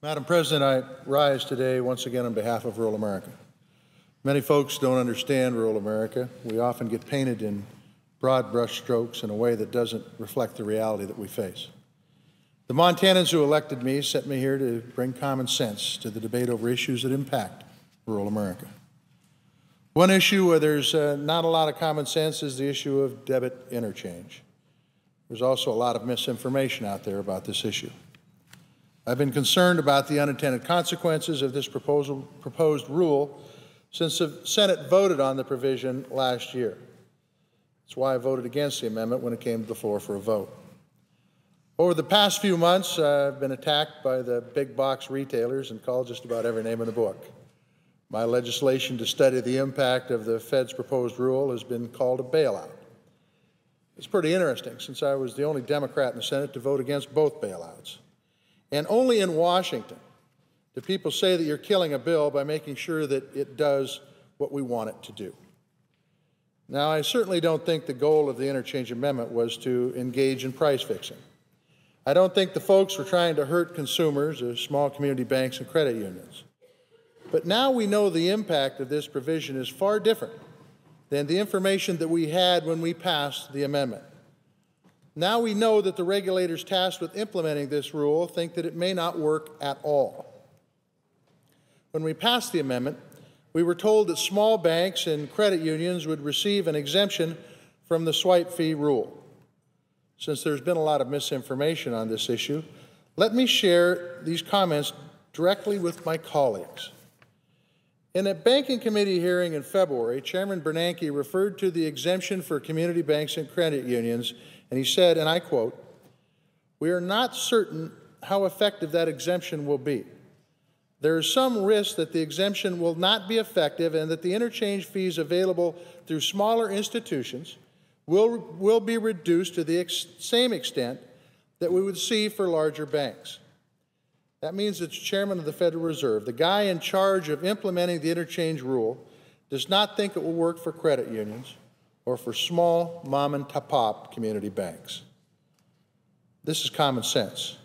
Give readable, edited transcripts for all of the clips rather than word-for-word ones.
Madam President, I rise today once again on behalf of rural America. Many folks don't understand rural America. We often get painted in broad brush strokes in a way that doesn't reflect the reality that we face. The Montanans who elected me sent me here to bring common sense to the debate over issues that impact rural America. One issue where there's not a lot of common sense is the issue of debit interchange. There's also a lot of misinformation out there about this issue. I've been concerned about the unintended consequences of this proposed rule since the Senate voted on the provision last year. That's why I voted against the amendment when it came to the floor for a vote. Over the past few months, I've been attacked by the big box retailers and called just about every name in the book. My legislation to study the impact of the Fed's proposed rule has been called a bailout. It's pretty interesting, since I was the only Democrat in the Senate to vote against both bailouts. And only in Washington do people say that you're killing a bill by making sure that it does what we want it to do. Now, I certainly don't think the goal of the interchange amendment was to engage in price fixing. I don't think the folks were trying to hurt consumers or small community banks and credit unions. But now we know the impact of this provision is far different than the information that we had when we passed the amendment. Now we know that the regulators tasked with implementing this rule think that it may not work at all. When we passed the amendment, we were told that small banks and credit unions would receive an exemption from the swipe fee rule. Since there's been a lot of misinformation on this issue, let me share these comments directly with my colleagues. In a Banking Committee hearing in February, Chairman Bernanke referred to the exemption for community banks and credit unions, and he said, and I quote, "We are not certain how effective that exemption will be. There is some risk that the exemption will not be effective and that the interchange fees available through smaller institutions will be reduced to the same extent that we would see for larger banks." That means that the chairman of the Federal Reserve, the guy in charge of implementing the interchange rule, does not think it will work for credit unions or for small mom-and-pop community banks. This is common sense.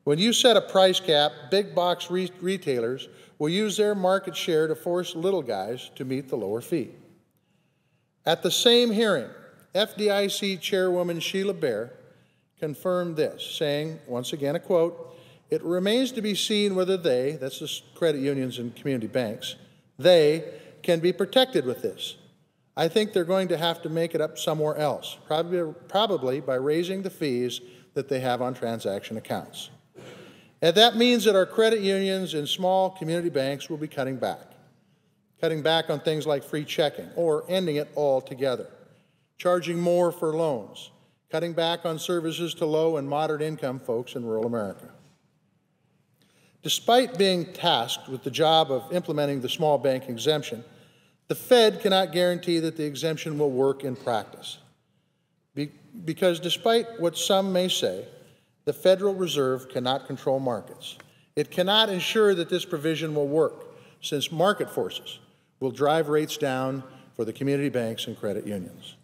When you set a price cap, big box retailers will use their market share to force little guys to meet the lower fee. At the same hearing, FDIC Chairwoman Sheila Bair confirmed this, saying, once again a quote, "It remains to be seen whether they," that's the credit unions and community banks, "they can be protected with this. I think they're going to have to make it up somewhere else, probably by raising the fees that they have on transaction accounts. And that means that our credit unions and small community banks will be cutting back on things like free checking or ending it altogether, charging more for loans, cutting back on services to low and moderate income folks in rural America." Despite being tasked with the job of implementing the small bank exemption, the Fed cannot guarantee that the exemption will work in practice. Because despite what some may say, the Federal Reserve cannot control markets. It cannot ensure that this provision will work, since market forces will drive rates down for the community banks and credit unions.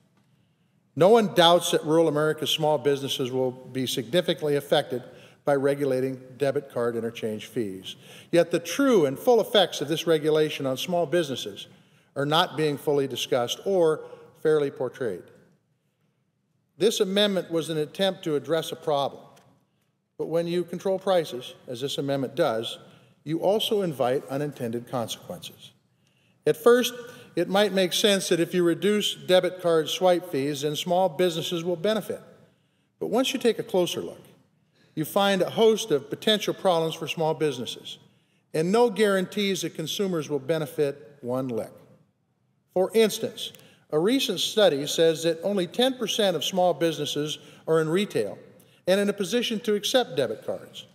No one doubts that rural America's small businesses will be significantly affected by regulating debit card interchange fees. Yet the true and full effects of this regulation on small businesses are not being fully discussed or fairly portrayed. This amendment was an attempt to address a problem. But when you control prices, as this amendment does, you also invite unintended consequences. At first, it might make sense that if you reduce debit card swipe fees, then small businesses will benefit. But once you take a closer look, you find a host of potential problems for small businesses, and no guarantees that consumers will benefit one lick. For instance, a recent study says that only 10% of small businesses are in retail and in a position to accept debit cards.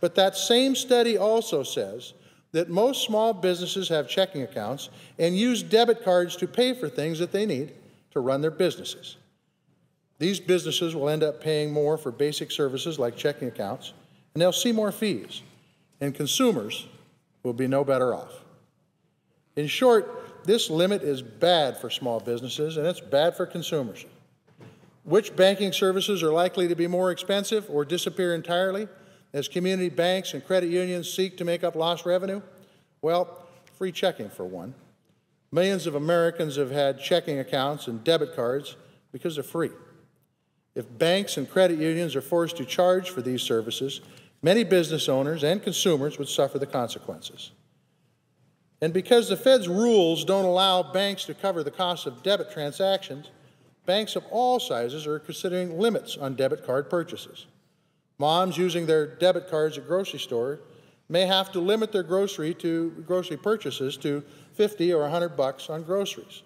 But that same study also says that most small businesses have checking accounts and use debit cards to pay for things that they need to run their businesses. These businesses will end up paying more for basic services like checking accounts, and they'll see more fees, and consumers will be no better off. In short, this limit is bad for small businesses, and it's bad for consumers. Which banking services are likely to be more expensive or disappear entirely? as community banks and credit unions seek to make up lost revenue? Well, free checking for one. Millions of Americans have had checking accounts and debit cards because they're free. If banks and credit unions are forced to charge for these services, many business owners and consumers would suffer the consequences. And because the Fed's rules don't allow banks to cover the cost of debit transactions, banks of all sizes are considering limits on debit card purchases. Moms using their debit cards at grocery stores may have to limit their grocery purchases to $50 or $100 on groceries.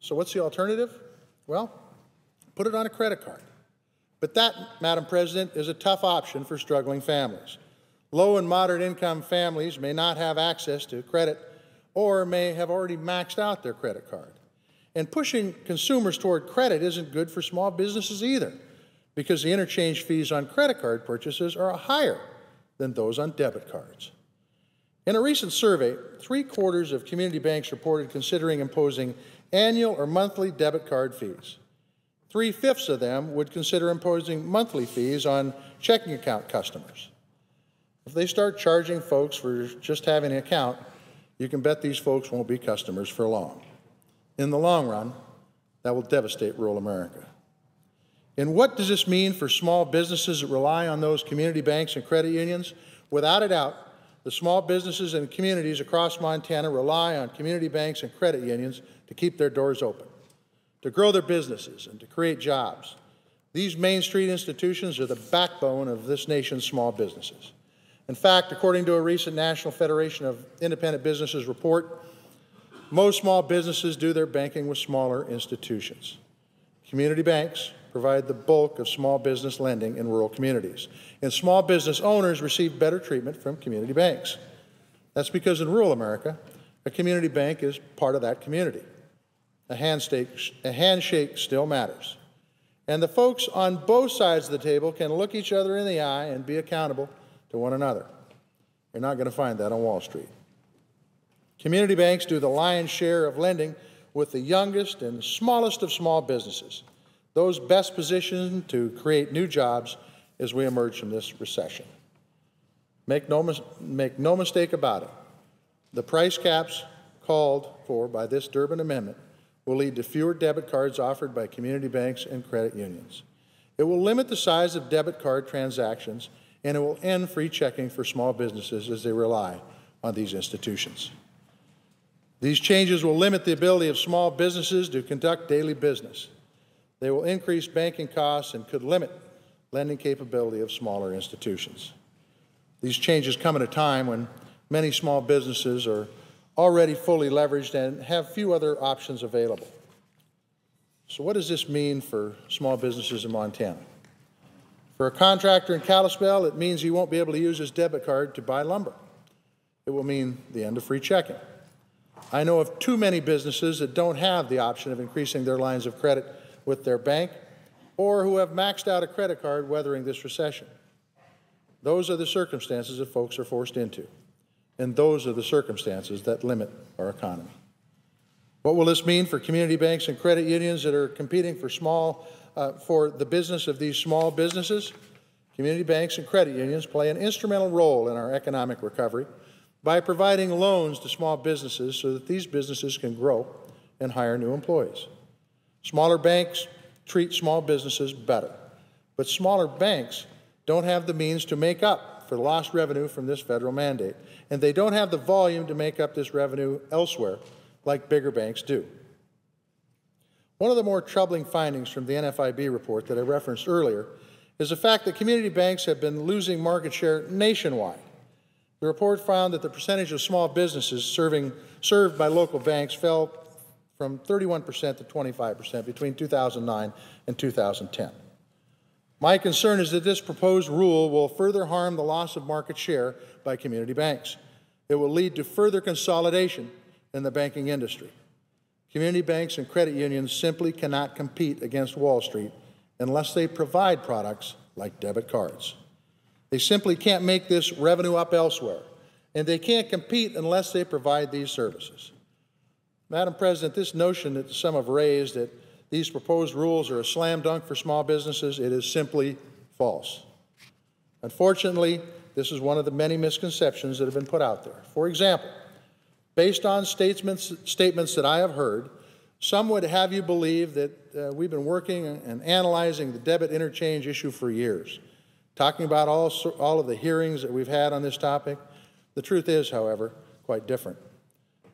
So what's the alternative? Well, put it on a credit card. But that, Madam President, is a tough option for struggling families. Low and moderate income families may not have access to credit or may have already maxed out their credit card. And pushing consumers toward credit isn't good for small businesses either, because the interchange fees on credit card purchases are higher than those on debit cards. In a recent survey, 3/4 of community banks reported considering imposing annual or monthly debit card fees. 3/5 of them would consider imposing monthly fees on checking account customers. If they start charging folks for just having an account, you can bet these folks won't be customers for long. In the long run, that will devastate rural America. And what does this mean for small businesses that rely on those community banks and credit unions? Without a doubt, the small businesses and communities across Montana rely on community banks and credit unions to keep their doors open, to grow their businesses, and to create jobs. These Main Street institutions are the backbone of this nation's small businesses. In fact, according to a recent National Federation of Independent Businesses report, most small businesses do their banking with smaller institutions. Community banks provide the bulk of small business lending in rural communities, and small business owners receive better treatment from community banks. That's because in rural America, a community bank is part of that community. A handshake still matters. And the folks on both sides of the table can look each other in the eye and be accountable to one another. You're not going to find that on Wall Street. Community banks do the lion's share of lending with the youngest and smallest of small businesses, those best positioned to create new jobs as we emerge from this recession. Make no mistake about it. The price caps called for by this Durbin Amendment will lead to fewer debit cards offered by community banks and credit unions. It will limit the size of debit card transactions, and it will end free checking for small businesses as they rely on these institutions. These changes will limit the ability of small businesses to conduct daily business. They will increase banking costs and could limit lending capability of smaller institutions. These changes come at a time when many small businesses are already fully leveraged and have few other options available. So what does this mean for small businesses in Montana? For a contractor in Kalispell, it means he won't be able to use his debit card to buy lumber. It will mean the end of free checking. I know of too many businesses that don't have the option of increasing their lines of credit with their bank or who have maxed out a credit card weathering this recession. Those are the circumstances that folks are forced into, and those are the circumstances that limit our economy. What will this mean for community banks and credit unions that are competing for the business of these small businesses? Community banks and credit unions play an instrumental role in our economic recovery by providing loans to small businesses so that these businesses can grow and hire new employees. Smaller banks treat small businesses better, but smaller banks don't have the means to make up for lost revenue from this federal mandate, and they don't have the volume to make up this revenue elsewhere like bigger banks do. One of the more troubling findings from the NFIB report that I referenced earlier is the fact that community banks have been losing market share nationwide. The report found that the percentage of small businesses served by local banks fell from 31% to 25% between 2009 and 2010. My concern is that this proposed rule will further harm the loss of market share by community banks. It will lead to further consolidation in the banking industry. Community banks and credit unions simply cannot compete against Wall Street unless they provide products like debit cards. They simply can't make this revenue up elsewhere, and they can't compete unless they provide these services. Madam President, this notion that some have raised that these proposed rules are a slam dunk for small businesses, it is simply false. Unfortunately, this is one of the many misconceptions that have been put out there. For example, based on statements that I have heard, some would have you believe that we've been working and analyzing the debit interchange issue for years, talking about all of the hearings that we've had on this topic. The truth is, however, quite different.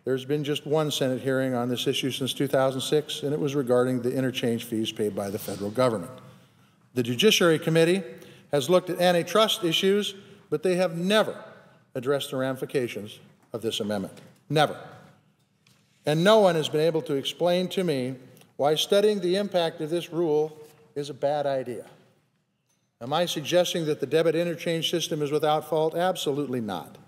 There's been just one Senate hearing on this issue since 2006, and it was regarding the interchange fees paid by the federal government. The Judiciary Committee has looked at antitrust issues, but they have never addressed the ramifications of this amendment. Never. And no one has been able to explain to me why studying the impact of this rule is a bad idea. Am I suggesting that the debit interchange system is without fault? Absolutely not.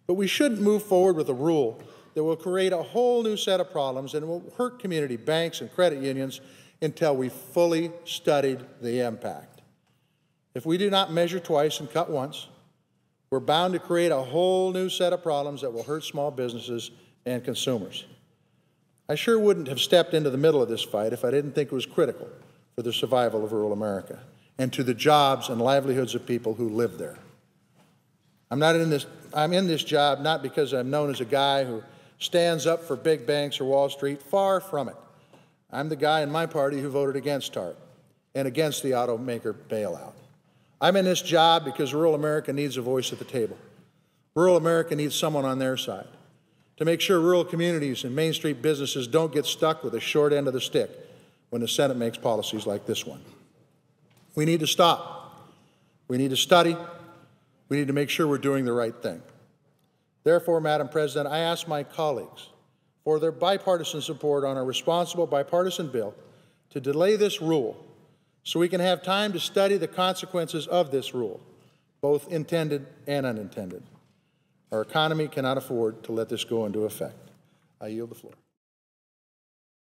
But we shouldn't move forward with a rule that will create a whole new set of problems and will hurt community banks and credit unions until we fully studied the impact. If we do not measure twice and cut once, we're bound to create a whole new set of problems that will hurt small businesses and consumers. I sure wouldn't have stepped into the middle of this fight if I didn't think it was critical for the survival of rural America and to the jobs and livelihoods of people who live there. I'm in this job not because I'm known as a guy who stands up for big banks or Wall Street. Far from it. I'm the guy in my party who voted against TARP and against the automaker bailout. I'm in this job because rural America needs a voice at the table. Rural America needs someone on their side to make sure rural communities and Main Street businesses don't get stuck with the short end of the stick when the Senate makes policies like this one. We need to stop. We need to study. We need to make sure we're doing the right thing. Therefore, Madam President, I ask my colleagues for their bipartisan support on a responsible bipartisan bill to delay this rule so we can have time to study the consequences of this rule, both intended and unintended. Our economy cannot afford to let this go into effect. I yield the floor.